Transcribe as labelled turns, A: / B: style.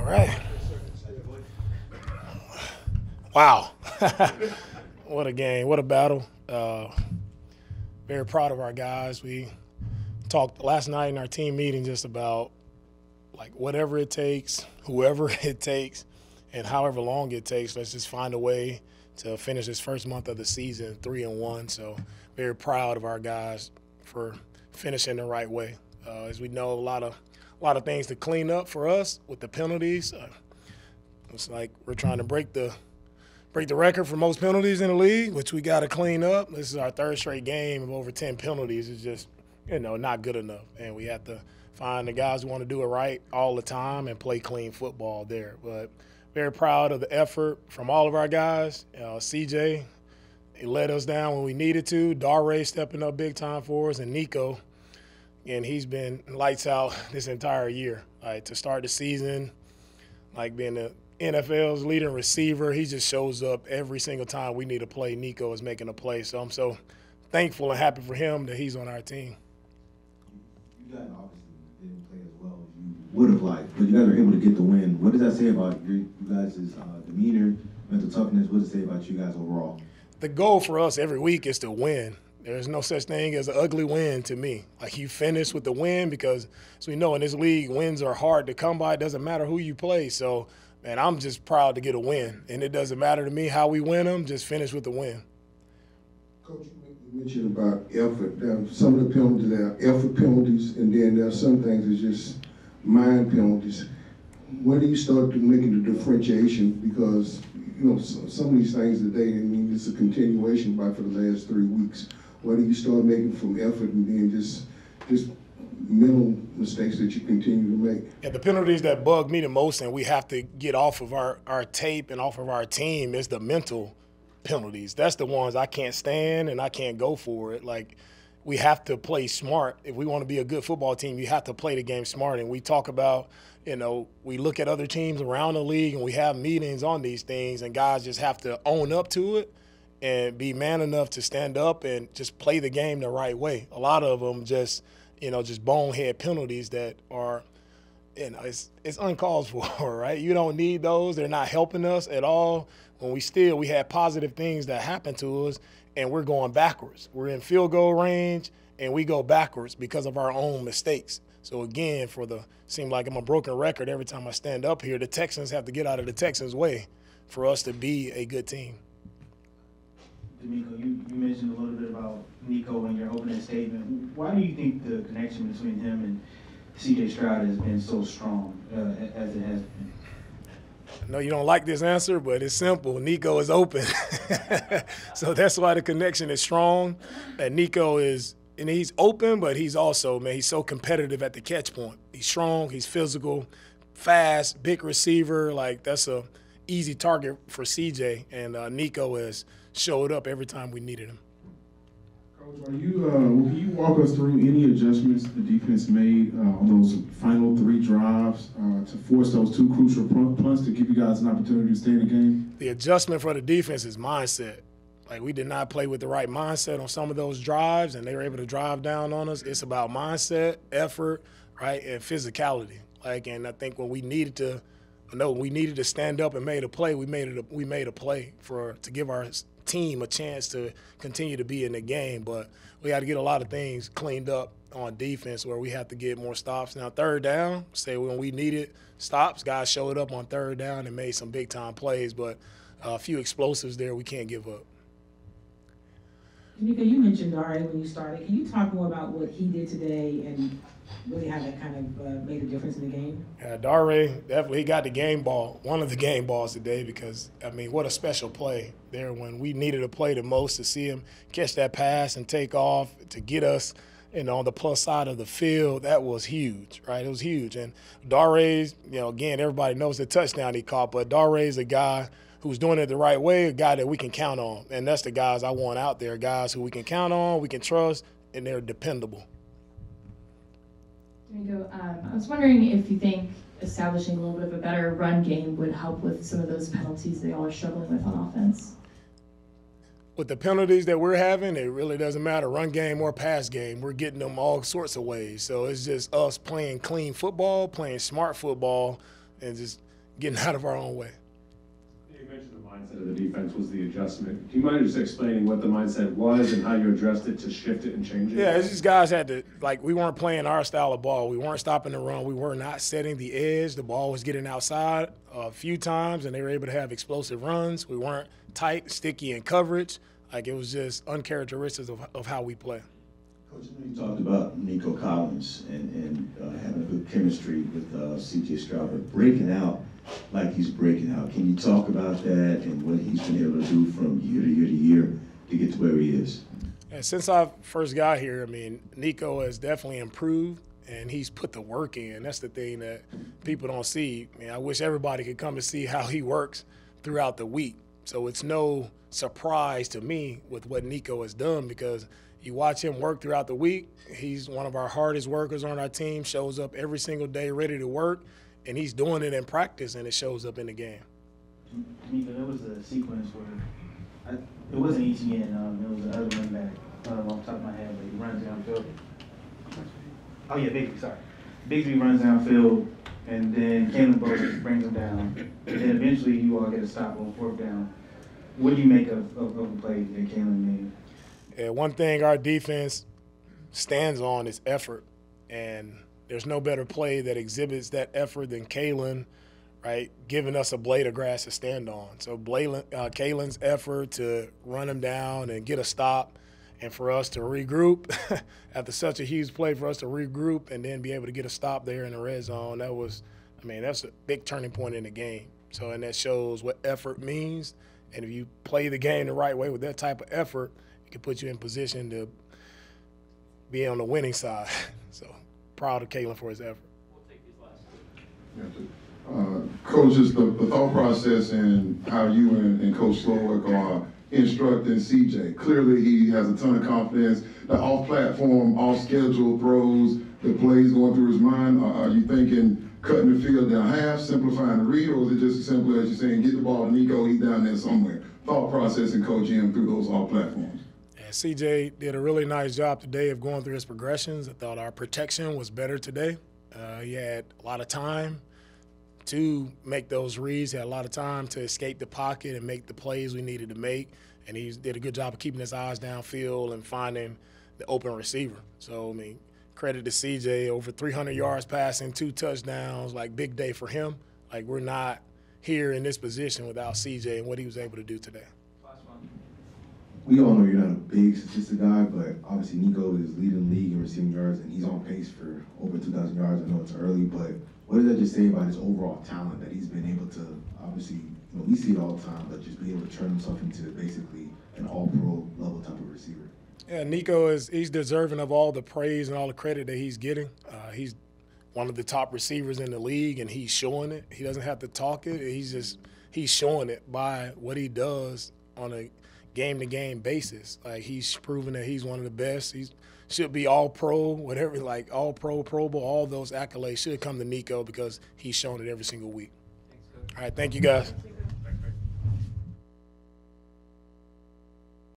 A: All right. Wow. What a game. What a battle. Very proud of our guys. We talked last night in our team meeting just about like whatever it takes, whoever it takes, and however long it takes, let's just find a way to finish this first month of the season 3-1. So very proud of our guys for finishing the right way. As we know, a lot of things to clean up for us with the penalties. It's like we're trying to break the record for most penalties in the league, which we got to clean up. This is our third straight game of over 10 penalties. It's just, not good enough. And we have to find the guys who want to do it right all the time and play clean football there. But very proud of the effort from all of our guys. CJ, he let us down when we needed to. Darray stepping up big time for us, and Nico. And he's been lights out this entire year. Like, to start the season, like being the NFL's leading receiver, he just shows up every single time we need a play. Nico is making a play. So I'm so thankful and happy for him that he's on our team.
B: You guys obviously didn't play as well as you would have liked, but you guys were able to get the win. What does that say about you guys' demeanor, mental toughness? What does it say about you guys overall?
A: The goal for us every week is to win. There's no such thing as an ugly win to me. Like, you finish with the win because, as we know, in this league, wins are hard to come by. It doesn't matter who you play. So, man, I'm just proud to get a win. And it doesn't matter to me how we win them, just finish with the win.
C: Coach, you mentioned about effort. Some of the penalties are effort penalties, and then there are some things that's just mind penalties. When do you start to making the differentiation? Because, some of these things today, it's a continuation for the last 3 weeks. Why do you start making from effort and then just mental mistakes that you continue to make?
A: Yeah, the penalties that bug me the most and we have to get off of our tape and off of our team is the mental penalties. That's the ones I can't stand and I can't go for it. Like, we have to play smart. If we want to be a good football team, you have to play the game smart. And we talk about, we look at other teams around the league and we have meetings on these things, and guys just have to own up to it and be man enough to stand up and just play the game the right way. A lot of them just bonehead penalties that are, it's uncalled for, right? You don't need those. They're not helping us at all. When we had positive things that happen to us, and we're going backwards. We're in field goal range, and we go backwards because of our own mistakes. So again, seem like I'm a broken record every time I stand up here. The Texans have to get out of the Texans' way for us to be a good team.
D: DeMeco, you mentioned a little bit about Nico in your opening statement. Why do you think the connection between him and C.J. Stroud has been so strong as it has been?
A: I know you don't like this answer, but it's simple. Nico is open. So that's why the connection is strong. And Nico he's open, but he's also, he's so competitive at the catch point. He's strong, he's physical, fast, big receiver. Like, that's a easy target for CJ, and Nico has showed up every time we needed him.
E: Coach, can you walk us through any adjustments the defense made on those final 3 drives to force those 2 crucial punts to give you guys an opportunity to stay in the game?
A: The adjustment for the defense is mindset. Like, we did not play with the right mindset on some of those drives, and they were able to drive down on us. It's about mindset, effort, right, and physicality. Like, and I think when we needed to stand up and made a play, we made a play to give our team a chance to continue to be in the game. But we got to get a lot of things cleaned up on defense where we have to get more stops. Now, third down, when we needed stops, guys showed up on third down and made some big-time plays, but a few explosives there we can't give up.
F: DeMeco, you mentioned Darray when you started. Can you talk more about what he did today and really how that kind of made a difference in the game?
A: Yeah, Darray, definitely, he got the game ball, one of the game balls today, because, what a special play there when we needed a play the most, to see him catch that pass and take off to get us on the plus side of the field. That was huge, right? It was huge. And Darray's, again, everybody knows the touchdown he caught, but Darray's a guy who's doing it the right way, a guy that we can count on. And that's the guys I want out there, guys who we can count on, we can trust, and they're dependable.
G: DeMeco, I was wondering if you think establishing a little bit of a better run game would help with some of those penalties that y'all are struggling with on offense.
A: With the penalties that we're having, it really doesn't matter, run game or pass game. We're getting them all sorts of ways. So it's just us playing clean football, playing smart football, and just getting out of our own way.
H: You mentioned the mindset of the defense was the adjustment. Do you mind just explaining what the mindset was and how you addressed it to shift it and change it?
A: Yeah, it's just guys had to, like, we weren't playing our style of ball. We weren't stopping the run. We were not setting the edge. The ball was getting outside a few times, and they were able to have explosive runs. We weren't tight, sticky in coverage. Like, it was just uncharacteristic of how we play.
B: Coach, you talked about Nico Collins and having a good chemistry with C.J. Stroud, but breaking out like he's breaking out. Can you talk about that and what he's been able to do from year to year to year to get to where he is?
A: Yeah, since I first got here, I mean, Nico has definitely improved, and he's put the work in. That's the thing that people don't see. I mean, I wish everybody could come and see how he works throughout the week. So it's no surprise to me with what Nico has done, because you watch him work throughout the week. He's one of our hardest workers on our team, shows up every single day ready to work, and he's doing it in practice, and it shows up in the game.
D: DeMeco, there was a sequence where it wasn't ETN, it was the other running back off the top of my head, but he runs downfield. Oh yeah, Bigsby, sorry. Bigsby runs downfield, and then Kalen Bowles brings him down, and then eventually you all get a stop on 4th down. What do you make of the play that Kalen made?
A: Yeah, one thing our defense stands on is effort, and there's no better play that exhibits that effort than Kalen, right, giving us a blade of grass to stand on. So Kalen's effort to run him down and get a stop, and for us to regroup after such a huge play, for us to regroup and then be able to get a stop there in the red zone, that's a big turning point in the game. So, and that shows what effort means, and if you play the game the right way with that type of effort, it can put you in position to be on the winning side. So proud of Kalen for his effort.
G: We'll take these last two.
C: Coach, just the thought process and how you and Coach Slowick are instructing CJ. Clearly he has a ton of confidence. The off-platform, off-schedule throws, the plays going through his mind. Are you thinking cutting the field down half, simplifying the read, or is it just as simple as you're saying, get the ball to Nico, he's down there somewhere? Thought process and coaching him through those off-platforms.
A: Yeah, CJ did a really nice job today of going through his progressions. I thought our protection was better today. He had a lot of time to make those reads, had a lot of time to escape the pocket and make the plays we needed to make, and he did a good job of keeping his eyes downfield and finding the open receiver. So, I mean, credit to CJ, over 300 yards passing, 2 touchdowns, like big day for him. Like, we're not here in this position without CJ and what he was able to do today.
G: Last one.
B: We all know you're not a big statistic guy, but obviously Nico is leading the league in receiving yards, and he's on pace for over 2,000 yards. I know it's early, but what does that just say about his overall talent, that he's been able to, obviously, we see it all the time, but just be able to turn himself into basically an all-pro level type of receiver?
A: Yeah, Nico he's deserving of all the praise and all the credit that he's getting. He's one of the top receivers in the league, and he's showing it. He doesn't have to talk it. He's showing it by what he does on a game-to-game basis. Like, he's proven that he's one of the best. He should be all-pro, whatever, like all-pro, Pro Bowl, all those accolades should come to Nico because he's shown it every single week.
G: Thanks, Coach.
A: All right, thank you, guys.